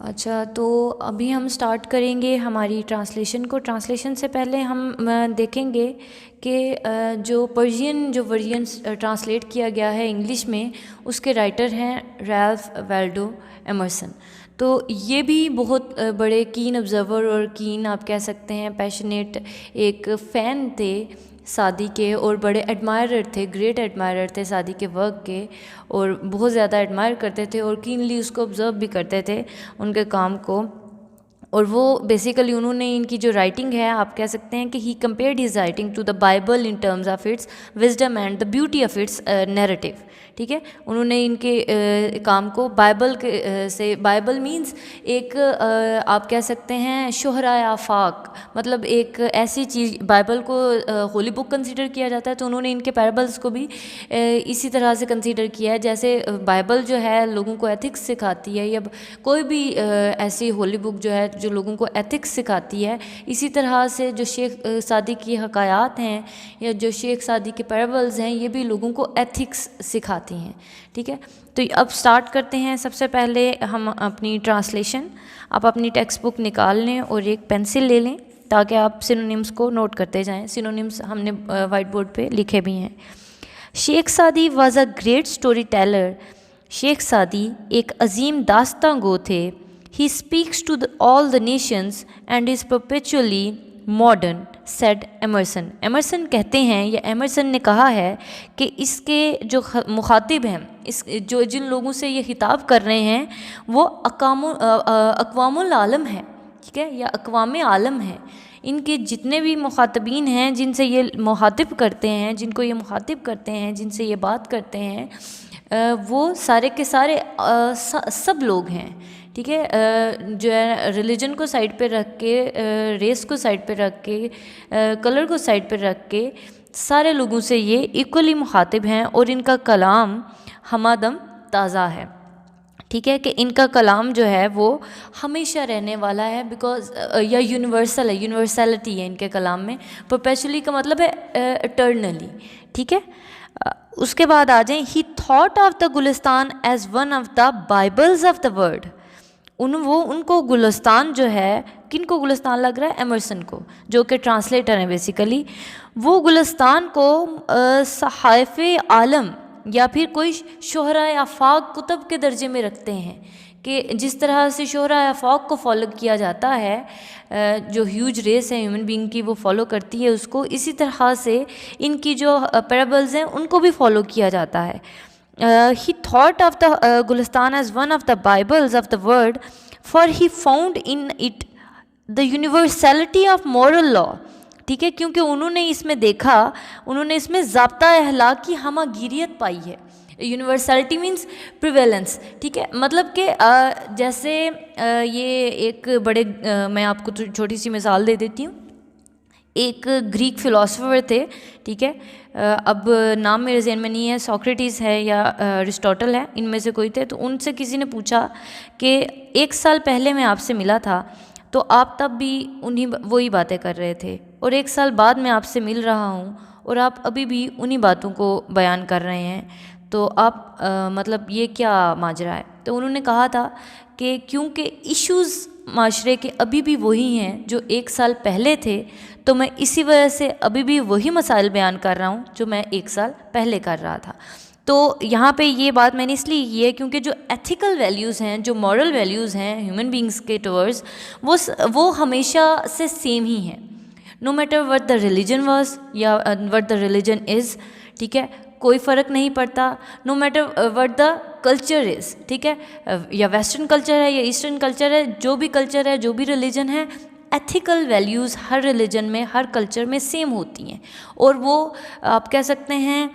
अच्छा, तो अभी हम स्टार्ट करेंगे हमारी ट्रांसलेशन को। ट्रांसलेशन से पहले हम देखेंगे कि जो पर्शियन जो वर्जन ट्रांसलेट किया गया है इंग्लिश में, उसके राइटर हैं रैल्फ वाल्डो एमर्सन। तो ये भी बहुत बड़े कीन ऑब्ज़र्वर और कीन आप कह सकते हैं पैशनेट एक फ़ैन थे सादी के, और बड़े एडमायरर थे, ग्रेट एडमायरर थे सादी के वर्क के, और बहुत ज़्यादा एडमायर करते थे और कीनली उसको ऑब्ज़र्व भी करते थे उनके काम को। और वो बेसिकली उन्होंने इनकी जो राइटिंग है आप कह सकते हैं कि he compared his writing to the Bible in terms of its wisdom and the beauty of its narrative. ठीक है, उन्होंने इनके काम को बाइबल के से, बाइबल मींस एक आप कह सकते हैं शोहरा आफाक, मतलब एक ऐसी चीज़, बाइबल को होली बुक कंसीडर किया जाता है, तो उन्होंने इनके पैराबल्स को भी इसी तरह से कंसीडर किया है। जैसे बाइबल जो है लोगों को एथिक्स सिखाती है, या कोई भी ऐसी होली बुक जो है जो लोगों को एथिक्स सिखाती है, इसी तरह से जो शेख सादी की हकायात हैं या जो शेख सादी के पैराबल्स हैं, ये भी लोगों को एथिक्स सिखाती हैं। ठीक है, तो अब स्टार्ट करते हैं। सबसे पहले हम अपनी ट्रांसलेशन, आप अपनी टेक्स्ट बुक निकाल लें और एक पेंसिल ले लें ताकि आप सिनोनिम्स को नोट करते जाएं। सिनोनिम्स हमने वाइट बोर्ड पे लिखे भी हैं। Sheikh Saadi was a great storyteller. Sheikh Saadi एक अजीम दास्तां गो थे। He speaks to all the nations and is perpetually modern, said Emerson. Emerson कहते हैं, या एमरसन ने कहा है कि इसके जो मुखातिब हैं, इस जो जिन लोगों से ये खिताब कर रहे हैं, वो अक़वामुल आलम है। ठीक है, या अक़वाम आलम है। इनके जितने भी मुखातबीन हैं, जिनसे ये मुखातिब करते हैं, जिनको ये मुखातिब करते हैं, जिनसे ये बात करते हैं, वो सारे के सारे सब लोग हैं। ठीक है, जो है रिलीजन को साइड पे रख के, रेस को साइड पे रख के, कलर को साइड पे रख के, सारे लोगों से ये इक्वली मुखातिब हैं, और इनका कलाम हमादम ताज़ा है। ठीक है, कि इनका कलाम जो है वो हमेशा रहने वाला है, बिकॉज या यूनिवर्सल है, यूनिवर्सलिटी है इनके कलाम में। परपेचुअली का मतलब है इटर्नली। ठीक है, उसके बाद आ जाएं, he thought of the Gulistan as one of the Bibles of the world. उनको गुलिस्तान जो है, किनको गुलिस्तान लग रहा है? एमरसन को, जो कि ट्रांसलेटर हैं बेसिकली। वो गुलिस्तान को सहाइफ आलम या फिर कोई शोहरा आफाक कुतब के दर्जे में रखते हैं, कि जिस तरह से शोहरा आफाक को फॉलो किया जाता है, जो ह्यूज रेस है ह्यूमन बीइंग की, वो फॉलो करती है उसको, इसी तरह से इनकी जो पैराबल्स हैं उनको भी फॉलो किया जाता है। He thought of the Gulistan as one of the Bibles of the world, for he found in it the universality of moral law. ठीक है, क्योंकि उन्होंने इसमें देखा, उन्होंने इसमें ज़ाब्ता अहलाक की हमागिरियत पाई है। Universality means prevalence. ठीक है, मतलब कि जैसे ये एक बड़े मैं आपको छोटी सी मिसाल दे देती हूँ। एक ग्रीक फ़िलासफ़र थे, ठीक है, अब नाम मेरे ज़हन में नहीं है, सोक्रेटिस है या अरिस्टोटल है, इनमें से कोई थे। तो उनसे किसी ने पूछा कि 1 साल पहले मैं आपसे मिला था, तो आप तब भी वही बातें कर रहे थे, और 1 साल बाद मैं आपसे मिल रहा हूँ और आप अभी भी उन्हीं बातों को बयान कर रहे हैं, तो आप मतलब ये क्या माजरा है? तो उन्होंने कहा था कि क्योंकि इश्यूज़ माशरे के अभी भी वही हैं जो 1 साल पहले थे, तो मैं इसी वजह से अभी भी वही मसाइल बयान कर रहा हूँ जो मैं 1 साल पहले कर रहा था। तो यहाँ पे ये बात मैंने इसलिए की है क्योंकि जो एथिकल वैल्यूज़ हैं, जो मॉरल वैल्यूज़ हैं ह्यूमन बींग्स के टुवर्ड्स, वो हमेशा से सेम ही हैं, no matter what the religion was या व्हाट द रिलीजन इज़। ठीक है, कोई फ़र्क नहीं पड़ता, no matter what the culture is. ठीक है, या वेस्टर्न कल्चर है या ईस्टर्न कल्चर है, जो भी कल्चर है, जो भी रिलीजन है, एथिकल वैल्यूज़ हर रिलीजन में, हर कल्चर में सेम होती हैं। और वो आप कह सकते हैं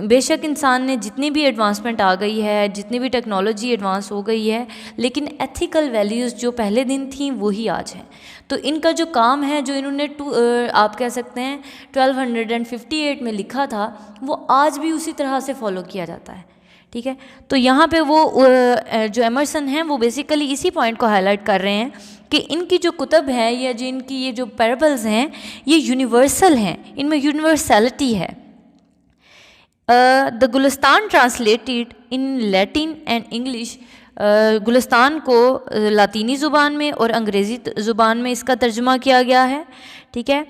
बेशक इंसान ने जितनी भी एडवांसमेंट आ गई है, जितनी भी टेक्नोलॉजी एडवांस हो गई है, लेकिन एथिकल वैल्यूज़ जो पहले दिन थी वही आज हैं। तो इनका जो काम है, जो इन्होंने आप कह सकते हैं 1258 में लिखा था, वो आज भी उसी तरह से फॉलो किया जाता है। ठीक है, तो यहाँ पे वो जो एमरसन हैं वो बेसिकली इसी पॉइंट को हाईलाइट कर रहे हैं कि इनकी जो कुतब है या जो इनकी ये जो पैराबल्स हैं ये यूनिवर्सल हैं, इनमें यूनिवर्सलिटी है। The Gulistan translated in Latin and English Gulistan को लातीनी ज़ुबान में और अंग्रेज़ी ज़ुबान में इसका तर्जुमा किया गया है, ठीक है।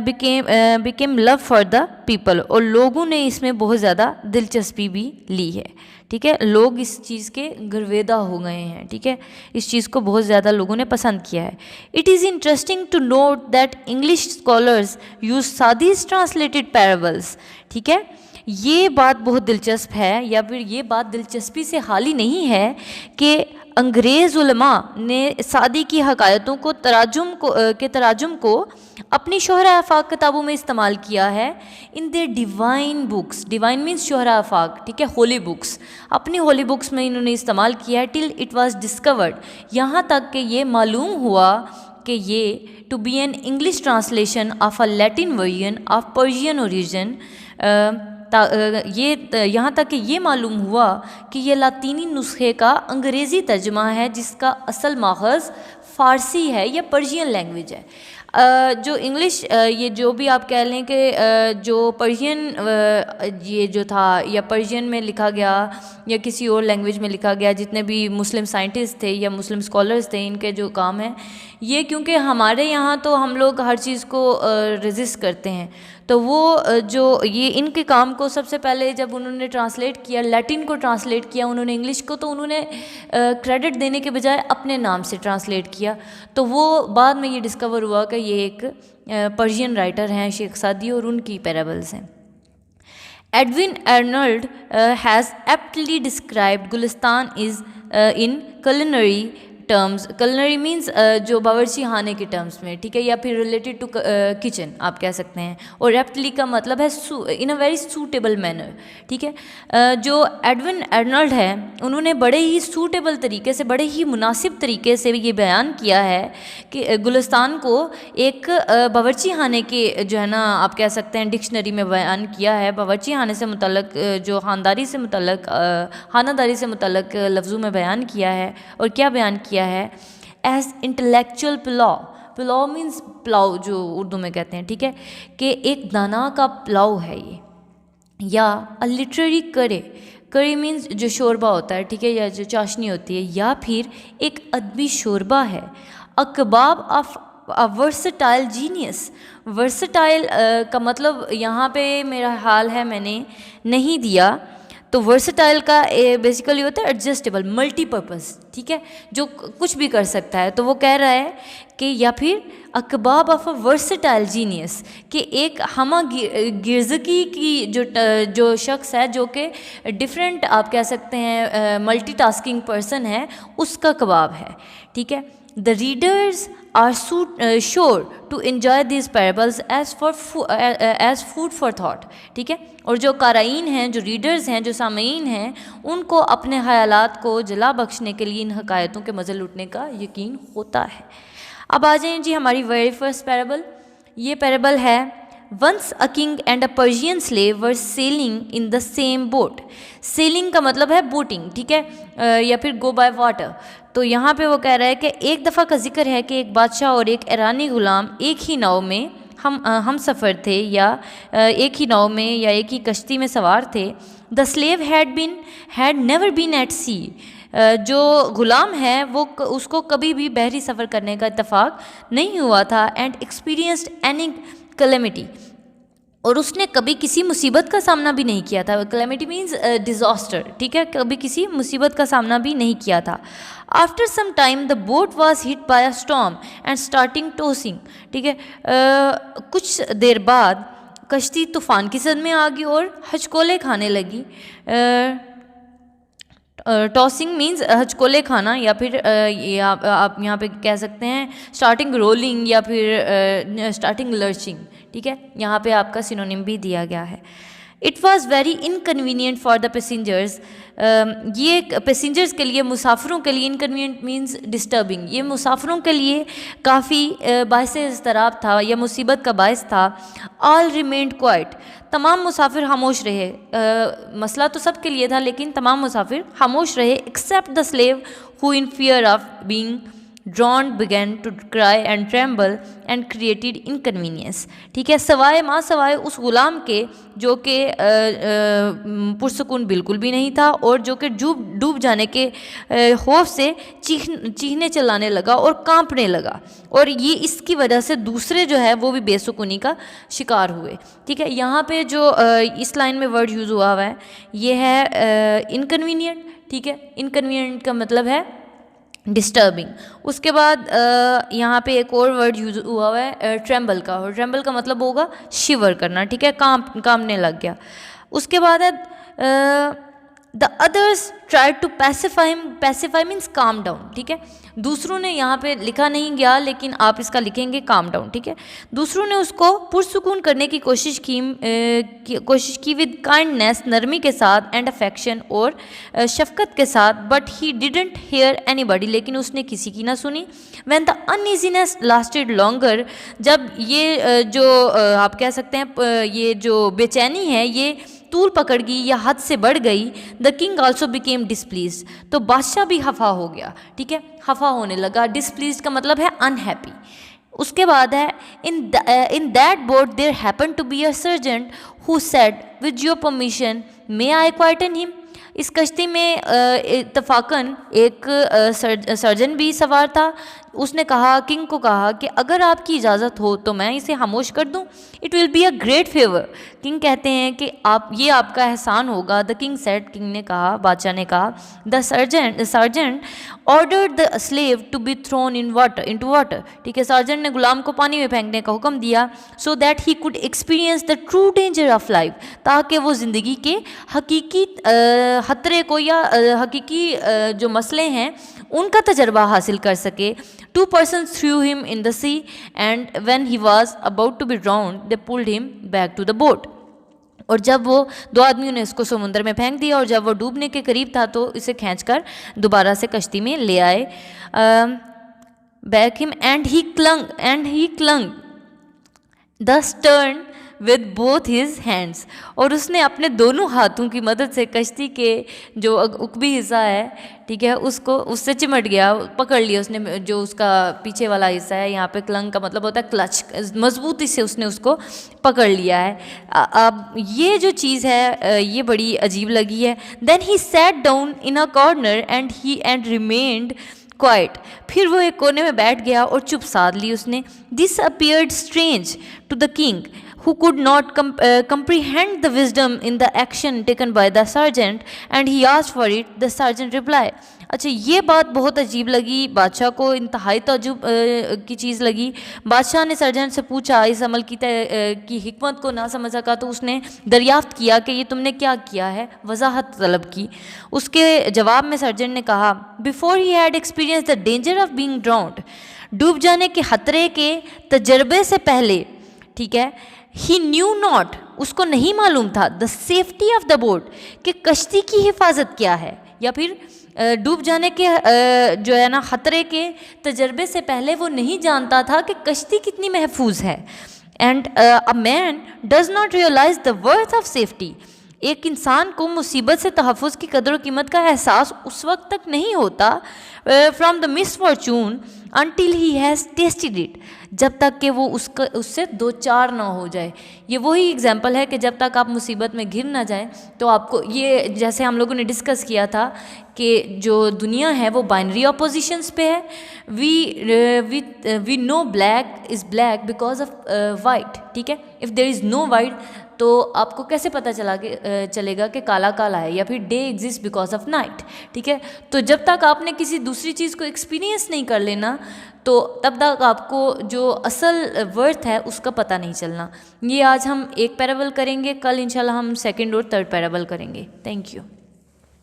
Became love for the people, और लोगों ने इसमें बहुत ज़्यादा दिलचस्पी भी ली है, ठीक है। लोग इस चीज़ के गर्वेदा हो गए हैं, ठीक है। इस चीज़ को बहुत ज़्यादा लोगों ने पसंद किया है। It is interesting to note that English scholars use Saadi's translated parables, ठीक है। ये बात बहुत दिलचस्प है, या फिर ये बात दिलचस्पी से हाली नहीं है कि अंग्रेज़ उलमा ने सादी की हकायतों को तराजुम को अपनी शोहरा आफाक किताबों में इस्तेमाल किया है। इन दे डिवाइन बुक्स, डिवाइन मीन्स शोहरा आफाक, ठीक है, होली बुक्स, अपनी होली बुक्स में इन्होंने इस्तेमाल किया है। टिल इट वाज डिस्कवर्ड, यहाँ तक कि ये मालूम हुआ कि ये to be an English translation of a Latin version of Persian origin, यहाँ तक कि ये मालूम हुआ कि ये लातीनी नुस्खे का अंग्रेज़ी तर्जुमा है जिसका असल माखज़ फ़ारसी है या पर्शियन लैंग्वेज है। जो इंग्लिश, ये जो भी आप कह लें कि जो पर्शियन ये जो था या पर्शियन में लिखा गया या किसी और लैंग्वेज में लिखा गया, जितने भी मुस्लिम साइंटिस्ट थे या मुस्लिम स्कॉलर्स थे, इनके जो काम है ये, क्योंकि हमारे यहाँ तो हम लोग हर चीज़ को रेजिस्ट करते हैं, तो वो जो ये इनके काम को सबसे पहले जब उन्होंने ट्रांसलेट किया, लैटिन को ट्रांसलेट किया उन्होंने इंग्लिश को, तो उन्होंने क्रेडिट देने के बजाय अपने नाम से ट्रांसलेट किया। तो वो बाद में ये डिस्कवर हुआ कि ये एक पर्शियन राइटर हैं शेख सादी, और उनकी पैराबल्स हैं। Edwin Arnold has aptly described Gulistan is in culinary terms, culinary means जो बावर्ची खाने के टर्म्स में, ठीक है, या फिर रिलेटेड टू किचन आप कह सकते हैं, और एप्टली का मतलब है इन अ वेरी सूटेबल मैनर, ठीक है। जो एडविन अर्नल्ड है उन्होंने बड़े ही सूटेबल तरीके से, बड़े ही मुनासिब तरीके से ये बयान किया है कि गुलिस्तान को एक बावर्ची खाने के जो है ना आप कह सकते हैं डिक्शनरी में बयान किया है। बावर्ची खाने से मुतल्लक जो खानदारी से मुतल्लक खानादारी से मुतल्लक लफ्ज़ों में बयान किया है, और क्या बयान किया है, as intellectual pulao, pulao means pulao जो उर्दू में कहते हैं, ठीक है, कि एक दाना का पुलाव है ये, या अ लिटरेरी करे, करी मीन्स जो शोरबा होता है, ठीक है, या जो चाशनी होती है, या फिर एक अदबी शोरबा है। A kebab of a versatile genius, versatile का मतलब यहाँ पे मेरा हाल है मैंने नहीं दिया, तो वर्सटाइल का बेसिकली होता है एडजस्टेबल, मल्टीपर्पज़, ठीक है, जो कुछ भी कर सकता है। तो वो कह रहा है कि या फिर अकबाब ऑफ अ वर्सटाइल जीनियस, कि एक हमा गिरजकी की जो शख्स है जो कि डिफरेंट आप कह सकते हैं मल्टीटास्किंग पर्सन है, उसका कबाब है, ठीक है। The readers are sure to enjoy these parables as food for thought, ठीक है। और जो क़ाराइन हैं, जो रीडर्स हैं, जो सामीन हैं, उनको अपने ख़यालात को जला बख्शने के लिए इन हकायतों के मज़े लूटने का यकीन होता है। अब आ जाएँ जी हमारी वेरी फर्स्ट पैराबल। ये पैराबल है, once a king and a Persian slave were sailing in the same boat. Sailing का मतलब है बोटिंग, ठीक है, या फिर गो बाय वाटर। तो यहाँ पे वो कह रहा है कि एक दफ़ा का जिक्र है कि एक बादशाह और एक ईरानी ग़ुलाम एक ही नाव में हम सफ़र थे, या एक ही नाव में या एक ही कश्ती में सवार थे। The slave had never been at sea, जो ग़ुलाम है वो उसको कभी भी बहरी सफ़र करने का इत्तफाक नहीं हुआ था। एंड एक्सपीरियंस्ड एनी कैलेमिटी, और उसने कभी किसी मुसीबत का सामना भी नहीं किया था। कैलेमिटी मीन्स डिज़ास्टर, ठीक है, कभी किसी मुसीबत का सामना भी नहीं किया था। After some time the boat was hit by a storm and starting tossing, ठीक है, कुछ देर बाद कश्ती तूफ़ान की सद में आ गई और हचकोले खाने लगी। टॉसिंग मीन्स हचकोले खाना, या फिर आप यहाँ पे कह सकते हैं स्टार्टिंग रोलिंग या फिर स्टार्टिंग लर्चिंग, ठीक है, यहाँ पे आपका सिनोनिम भी दिया गया है। It was very inconvenient for the passengers, ये पैसेंजर्स के लिए, मुसाफिरों के लिए, इनकन्वीनियंट मीन्स डिस्टर्बिंग, ये मुसाफिरों के लिए काफ़ी बाइस इज़्तिराब था या मुसीबत का बायस था। ऑल रिमेंड क्वाइट, तमाम मुसाफिर खामोश रहे। मसला तो सब के लिए था लेकिन तमाम मुसाफिर खामोश रहे, except the slave who in fear of being drowned began to cry and tremble and created inconvenience. ठीक है, सवाए माँ सवाए उस गुलाम के जो कि पुरसकून बिल्कुल भी नहीं था और जो कि डूब जाने के खौफ से चीखने चिल्लाने लगा और कांपने लगा, और ये इसकी वजह से दूसरे जो है वो भी बेसुकूनी का शिकार हुए। ठीक है, यहाँ पे जो इस लाइन में वर्ड यूज़ हुआ है ये है इनकन्वीनियंट। ठीक है, इनकन्वीनियंट का मतलब है डिस्टर्बिंग। उसके बाद यहाँ पे एक और वर्ड यूज हुआ है ट्रेम्बल का, और ट्रेम्बल का मतलब होगा शिवर करना। ठीक है, कांपने लग गया। उसके बाद है the others try to pacify means calm down. ठीक है, दूसरों ने, यहाँ पे लिखा नहीं गया लेकिन आप इसका लिखेंगे काम डाउन। ठीक है, दूसरों ने उसको पुरसुकून करने की कोशिश की विद काइंडनेस, नरमी के साथ, एंड अफेक्शन और शफकत के साथ, but he didn't hear anybody, लेकिन उसने किसी की ना सुनी। When the uneasiness lasted longer, जब ये जो आप कह सकते हैं ये जो बेचैनी है ये तूल पकड़ गई या हद से बढ़ गई, the king also became displease, तो बादशाह भी खफा हो गया। ठीक है, खफा होने लगा। डिसप्लीज का मतलब है अनहैप्पी। उसके बाद है in that boat there happen to be a sergeant who said with your permission may I quieten him. इस कश्ती में इत्तफाकन एक सर्जन भी सवार था। उसने कहा, किंग को कहा कि अगर आपकी इजाज़त हो तो मैं इसे खामोश कर दूं। It will be a great favour. King कहते हैं कि ये आपका एहसान होगा। द किंग सेड, किंग ने कहा, बादशाह ने कहा, the sergeant ordered the slave to be thrown into water. ठीक है, सर्जेंट ने गुलाम को पानी में फेंकने का हुक्म दिया, so that he could experience the true danger of life, ताकि वो ज़िंदगी के हकीकी खतरे को या हकीकी जो मसले हैं उनका तजर्बा हासिल कर सके। 2 persons threw him in the sea, and when he was about to be drowned, they pulled him back to the boat. और जब वो 2 आदमियों ने इसको समुद्र में फेंक दिया, और जब वो डूबने के करीब था तो इसे खींचकर दोबारा से कश्ती में ले आए। back him and he clung the stern with both his hands, और उसने अपने दोनों हाथों की मदद से कश्ती के जो उकबी हिस्सा है, ठीक है, उससे चिमट गया, पकड़ लिया उसने जो उसका पीछे वाला हिस्सा है। यहाँ पे क्लंग का मतलब होता है क्लच, मजबूती से उसने उसको पकड़ लिया है। अब ये जो चीज़ है ये बड़ी अजीब लगी है। Then he sat down in a corner and remained quiet, फिर वो एक कोने में बैठ गया और चुप साध ली उसने। This appeared strange to the king who could not comprehend the wisdom in the action taken by the sergeant, and he asked for it. The sergeant replied. अच्छा, ये बात बहुत अजीब लगी बादशाह को, इंतहाई ताज्जुब की चीज़ लगी। बादशाह ने सर्जन से पूछा, इस अमल की हिकमत को ना समझ सका तो उसने दरियाफ्त किया कि ये तुमने क्या किया है, वजाहत तलब की। उसके जवाब में सर्जन ने कहा, before he had experience the danger of being drowned, डूब जाने के खतरे के तजर्बे से पहले, ठीक है, ही न्यू नॉट, उसको नहीं मालूम था, the safety of the boat, कि कश्ती की हिफाजत क्या है, या फिर डूब जाने के जो है ना ख़तरे के तजर्बे से पहले वो नहीं जानता था कि कश्ती कितनी महफूज है। And a man does not realise the worth of safety, एक इंसान को मुसीबत से तहफ़्फ़ुज़ की कदर कीमत का एहसास उस वक्त तक नहीं होता, from the misfortune until he has tested it, जब तक कि वो उससे दो चार ना हो जाए। ये वही एग्जाम्पल है कि जब तक आप मुसीबत में घिर ना जाए तो आपको, ये जैसे हम लोगों ने डिस्कस किया था कि जो दुनिया है वो बाइनरी अपोजिशंस पे है। We know black is black because of white, ठीक है। If there is no white तो आपको कैसे पता चलेगा कि काला काला है, या फिर day exist because of night, ठीक है। तो जब तक आपने किसी दूसरी चीज़ को एक्सपीरियंस नहीं कर लेना तो तब तक आपको जो असल वर्थ है उसका पता नहीं चलना। ये आज हम एक पैराबल करेंगे, कल इंशाल्लाह हम सेकंड और थर्ड पैराबल करेंगे। Thank you.